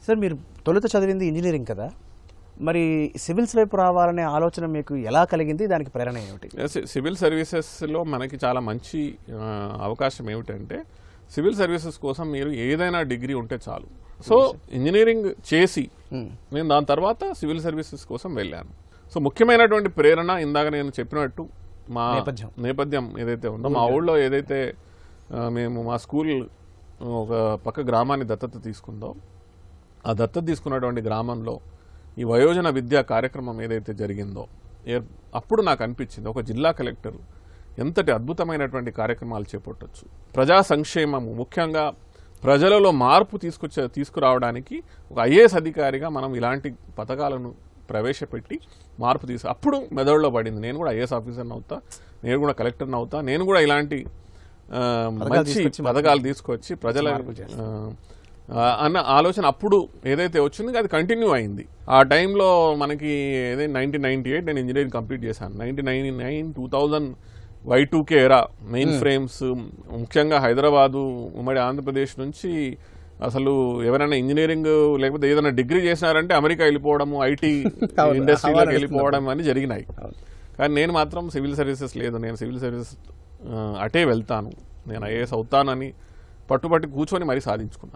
Sir మీరు తొలుత చదివింది ఇంజనీరింగ్ కదా, మరి సివిల్స్ వైపు రావాలనే ఆలోచన మీకు ఎలా కలిగింది, దానికి ప్రేరణ ఏమిటి? సివిల్ సర్వీసెస్లో మనకి చాలా మంచి అవకాశం ఏమిటంటే సివిల్ సర్వీసెస్ కోసం మీరు ఏదైనా డిగ్రీ ఉంటే చాలు. సో ఇంజనీరింగ్ చేసి నేను దాని తర్వాత సివిల్ సర్వీసెస్ కోసం వెళ్ళాను. సో ముఖ్యమైనటువంటి ప్రేరణ ఇందాక నేను చెప్పినట్టు మా నేపథ్యం ఏదైతే ఉందో, మా ఊళ్ళో ఏదైతే మేము మా స్కూల్ ఒక పక్క గ్రామాన్ని దత్తత తీసుకుందో, ఆ దత్తత తీసుకున్నటువంటి గ్రామంలో ఈ వయోజన విద్యా కార్యక్రమం ఏదైతే జరిగిందో అప్పుడు నాకు అనిపించింది ఒక జిల్లా కలెక్టర్ ఎంతటి అద్భుతమైనటువంటి కార్యక్రమాలు చేపట్టవచ్చు. ప్రజా సంక్షేమము, ముఖ్యంగా ప్రజలలో మార్పు తీసుకురావడానికి ఒక ఐఏఎస్ అధికారిగా మనం ఇలాంటి పథకాలను ప్రవేశపెట్టి మార్పు అప్పుడు మెదడులో పడింది, నేను కూడా ఐఏఎస్ ఆఫీసర్ని అవుతా, నేను కూడా కలెక్టర్ని అవుతా, నేను కూడా ఇలాంటి మంచి పథకాలు తీసుకొచ్చి ప్రజల అన్న ఆలోచన అప్పుడు ఏదైతే వచ్చిందో అది కంటిన్యూ అయింది. ఆ టైంలో మనకి 1998 నేను ఇంజనీరింగ్ కంప్లీట్ చేశాను. 1999, 2000 Y2K ఎరా మెయిన్ ఫ్రేమ్స్, ముఖ్యంగా హైదరాబాదు ఉమ్మడి ఆంధ్రప్రదేశ్ నుంచి అసలు ఎవరైనా ఇంజనీరింగ్ లేకపోతే ఏదైనా డిగ్రీ చేసినారంటే అమెరికా వెళ్ళిపోవడము, ఐటీ ఇండస్ట్రీలోకి వెళ్ళిపోవడం అని జరిగినాయి. కానీ నేను మాత్రం సివిల్ సర్వీసెస్ లేదు, నేను సివిల్ సర్వీసెస్ అటే వెళ్తాను, నేను ఐఏఎస్ అవుతానని పట్టుబట్టి కూర్చొని మరీ సాధించుకున్నాను.